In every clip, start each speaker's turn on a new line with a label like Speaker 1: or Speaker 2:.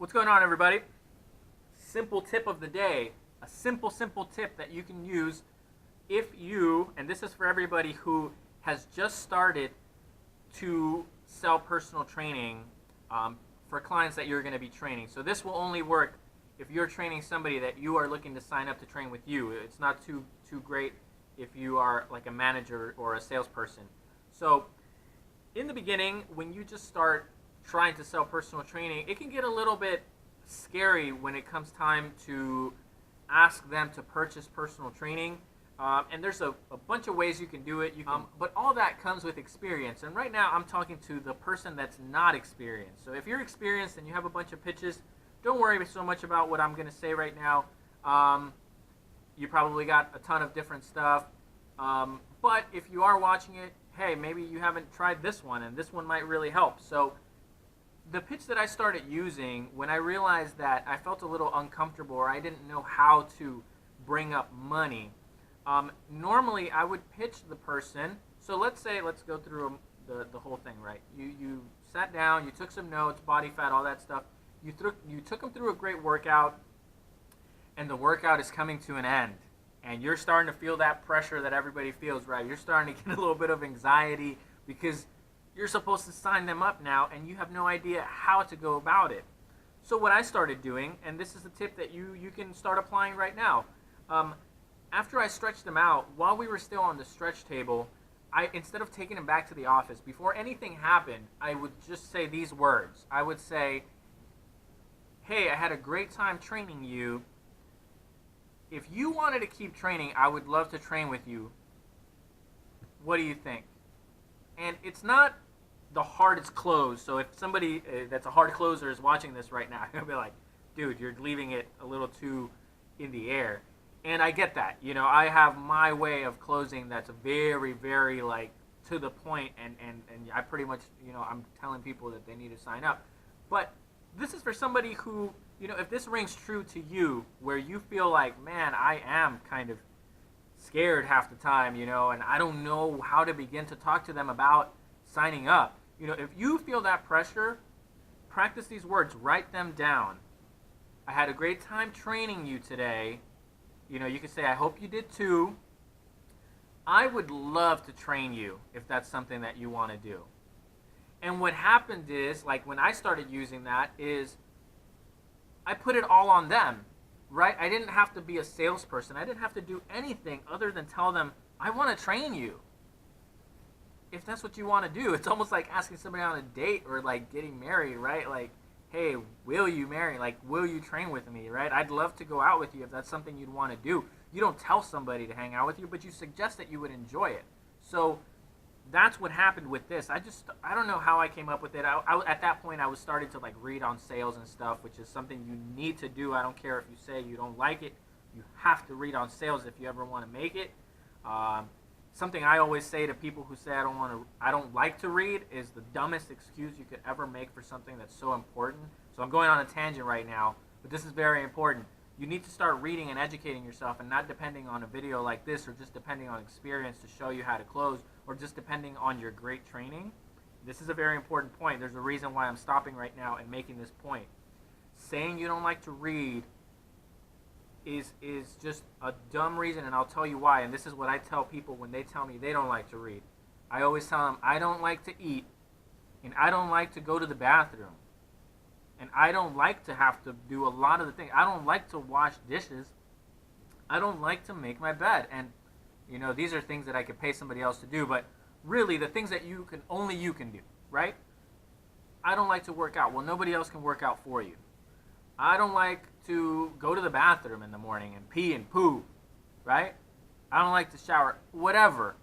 Speaker 1: What's going on, everybody? Simple tip of the day. A simple tip that you can use if you, and this is for everybody who has just started to sell personal training for clients that you're going to be training. So this will only work if you're training somebody that you are looking to sign up to train with you. It's not too great if you are like a manager or a salesperson. So in the beginning, when you just start trying to sell personal training, it can get a little bit scary when it comes time to ask them to purchase personal training. And there's a bunch of ways you can do it, but all that comes with experience. And right now I'm talking to the person that's not experienced. So if you're experienced and you have a bunch of pitches, don't worry so much about what I'm going to say right now. You probably got a ton of different stuff. But if you are watching it, hey, maybe you haven't tried this one, and this one might really help. So the pitch that I started using when I realized that I felt a little uncomfortable or I didn't know how to bring up money, normally I would pitch the person. So let's go through the whole thing, right? You sat down, you took some notes, body fat, all that stuff. You took them through a great workout, and the workout is coming to an end. And you're starting to feel that pressure that everybody feels, right? You're starting to get a little bit of anxiety because you're supposed to sign them up now, and you have no idea how to go about it. So what I started doing, and this is a tip that you can start applying right now, after I stretched them out, while we were still on the stretch table, instead of taking them back to the office, before anything happened, I would just say these words. I would say, hey, I had a great time training you. If you wanted to keep training, I would love to train with you. What do you think? And it's not the hardest close. So if somebody that's a hard closer is watching this right now, they'll be like, dude, you're leaving it a little too in the air. And I get that. You know, I have my way of closing that's very, very like to the point, and I pretty much, you know, I'm telling people that they need to sign up. But this is for somebody who, you know, if this rings true to you, where you feel like, man, I am kind of scared half the time, you know, and I don't know how to begin to talk to them about signing up. You know, if you feel that pressure, practice these words, write them down. I had a great time training you today. You know, you could say, I hope you did too. I would love to train you if that's something that you want to do. And what happened is, like when I started using that, is I put it all on them, right? I didn't have to be a salesperson. I didn't have to do anything other than tell them, I want to train you. If that's what you want to do, it's almost like asking somebody on a date or like getting married, right? Like, hey, will you marry? Like, will you train with me, right? I'd love to go out with you if that's something you'd want to do. You don't tell somebody to hang out with you, but you suggest that you would enjoy it. So that's what happened with this. I don't know how I came up with it. At that point, I was starting to like read on sales and stuff, which is something you need to do. I don't care if you say you don't like it. You have to read on sales if you ever want to make it. Something I always say to people who say I don't like to read is the dumbest excuse you could ever make for something that's so important. So I'm going on a tangent right now, but this is very important. You need to start reading and educating yourself, and not depending on a video like this or just depending on experience to show you how to close, or just depending on your great training. This is a very important point. There's a reason why I'm stopping right now and making this point. Saying you don't like to read is just a dumb reason, and I'll tell you why. And this is what I tell people when they tell me they don't like to read. I always tell them, I don't like to eat, and I don't like to go to the bathroom, and I don't like to have to do a lot of the things. I don't like to wash dishes. I don't like to make my bed. And you know, these are things that I could pay somebody else to do, but really the things that only you can do, right? I don't like to work out. Well, nobody else can work out for you. I don't like to go to the bathroom in the morning and pee and poo, right? I don't like to shower, whatever.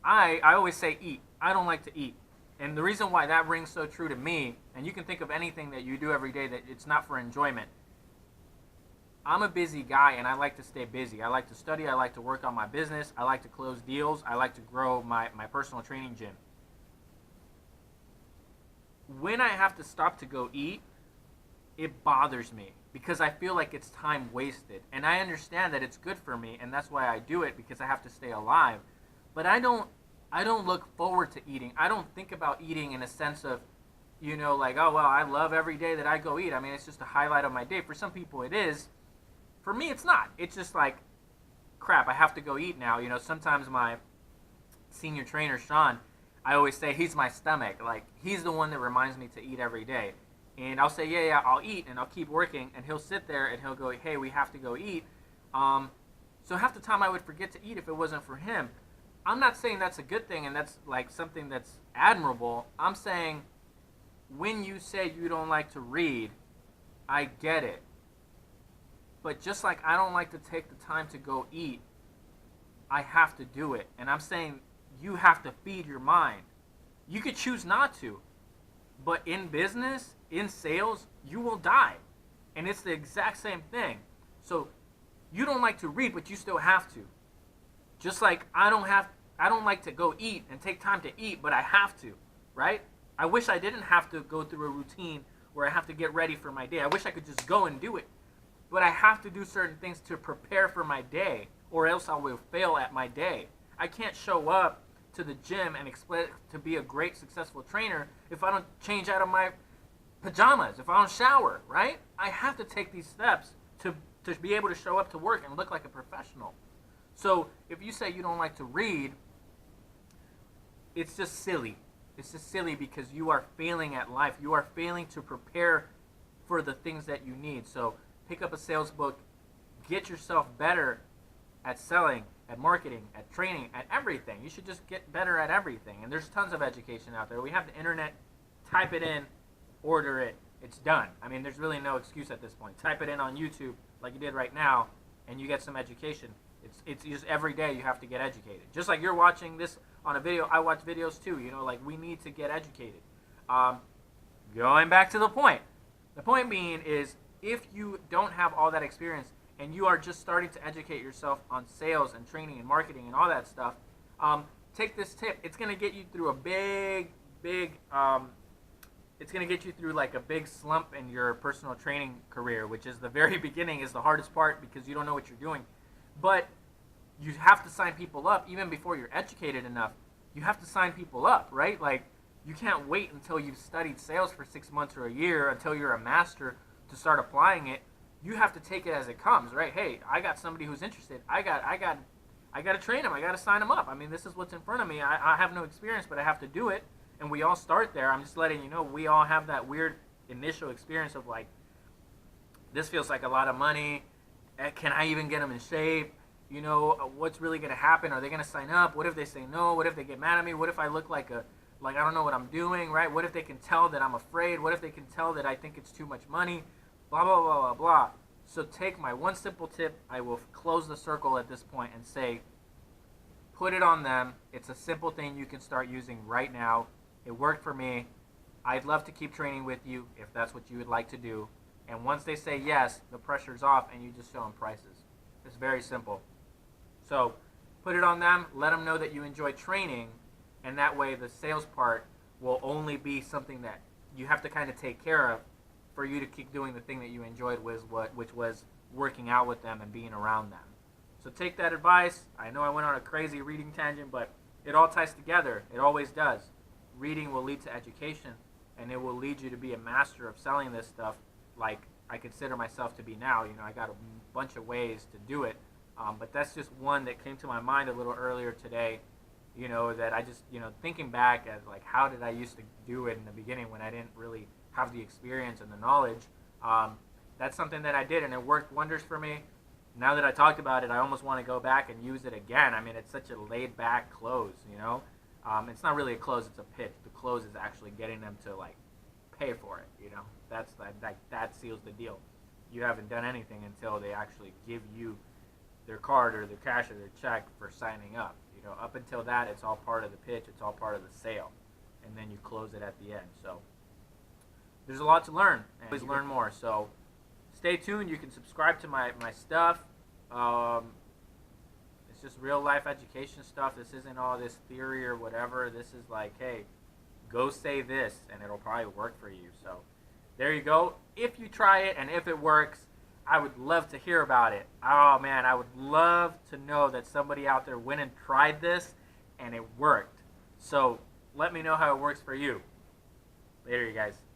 Speaker 1: I always say eat. I don't like to eat. And the reason why that rings so true to me, and you can think of anything that you do every day that it's not for enjoyment. I'm a busy guy, and I like to stay busy. I like to study. I like to work on my business. I like to close deals. I like to grow my personal training gym. When I have to stop to go eat, it bothers me because I feel like it's time wasted. And I understand that it's good for me, and that's why I do it, because I have to stay alive. But I don't look forward to eating. I don't think about eating in a sense of, like, oh, well, I love every day that I go eat. I mean, it's just a highlight of my day. For some people it is. For me, it's not. It's just like, crap, I have to go eat now. Sometimes my senior trainer, Sean, I always say he's my stomach. Like, he's the one that reminds me to eat every day. And I'll say, yeah, I'll eat, and I'll keep working, and he'll sit there, and he'll go, hey, we have to go eat. So half the time I would forget to eat if it wasn't for him. I'm not saying that's a good thing, and that's like something that's admirable. I'm saying when you say you don't like to read, I get it. But just like I don't like to take the time to go eat, I have to do it. And I'm saying you have to feed your mind. You could choose not to. But in business, in sales, you will die. And it's the exact same thing. So you don't like to read, but you still have to. Just like I don't like to go eat and take time to eat, but I have to, right? I wish I didn't have to go through a routine where I have to get ready for my day. I wish I could just go and do it. But I have to do certain things to prepare for my day, or else I will fail at my day. I can't show up to the gym and expect to be a great, successful trainer if I don't change out of my pajamas, if I don't shower, right? I have to take these steps to be able to show up to work and look like a professional. So if you say you don't like to read, it's just silly. It's just silly because you are failing at life. You are failing to prepare for the things that you need. So pick up a sales book, get yourself better at selling, at marketing, at training, at everything. You should just get better at everything. And there's tons of education out there. We have the internet. Type it in, order it. It's done. I mean, there's really no excuse at this point. Type it in on YouTube like you did right now, and you get some education. It's just every day you have to get educated. Just like you're watching this on a video, I watch videos too. Like we need to get educated. Going back to the point. The point being is if you don't have all that experience and you are just starting to educate yourself on sales and training and marketing and all that stuff, take this tip. It's going to get you through a big it's going to get you through like a big slump in your personal training career, which is the very beginning is the hardest part because you don't know what you're doing. But you have to sign people up even before you're educated enough. You have to sign people up, right? Like you can't wait until you've studied sales for 6 months or a year until you're a master to start applying it. You have to take it as it comes, right? Hey, I got somebody who's interested. I got to train them. I got to sign them up. I mean, this is what's in front of me. I have no experience, but I have to do it. And we all start there. I'm just letting you know we all have that weird initial experience of like, this feels like a lot of money. Can I even get them in shape? What's really going to happen? Are they going to sign up? What if they say no? What if they get mad at me? What if I look like I don't know what I'm doing, right? What if they can tell that I'm afraid? What if they can tell that I think it's too much money? Blah, blah, blah, blah, blah. So take my one simple tip. I will close the circle at this point and say, put it on them. It's a simple thing you can start using right now. It worked for me. I'd love to keep training with you if that's what you would like to do. And once they say yes, the pressure's off and you just show them prices. It's very simple. So put it on them. Let them know that you enjoy training. And that way the sales part will only be something that you have to kind of take care of for you to keep doing the thing that you enjoyed, which was working out with them and being around them. So take that advice. I know I went on a crazy reading tangent, but it all ties together. It always does. Reading will lead to education, and it will lead you to be a master of selling this stuff like I consider myself to be now. I got a bunch of ways to do it, but that's just one that came to my mind a little earlier today, that I just, thinking back at like how did I used to do it in the beginning when I didn't really have the experience and the knowledge. That's something that I did, and it worked wonders for me. Now that I talked about it, I almost want to go back and use it again. I mean, it's such a laid-back close, It's not really a close; it's a pitch. The close is actually getting them to like pay for it. That seals the deal. You haven't done anything until they actually give you their card or their cash or their check for signing up. Up until that, it's all part of the pitch. It's all part of the sale, and then you close it at the end. So there's a lot to learn, and always learn more. So stay tuned. You can subscribe to my stuff. It's just real life education stuff. This isn't all this theory or whatever. This is like, hey, go say this, and it'll probably work for you. So there you go. If you try it and if it works, I would love to hear about it. Oh, man, I would love to know that somebody out there went and tried this, and it worked. So let me know how it works for you. Later, you guys.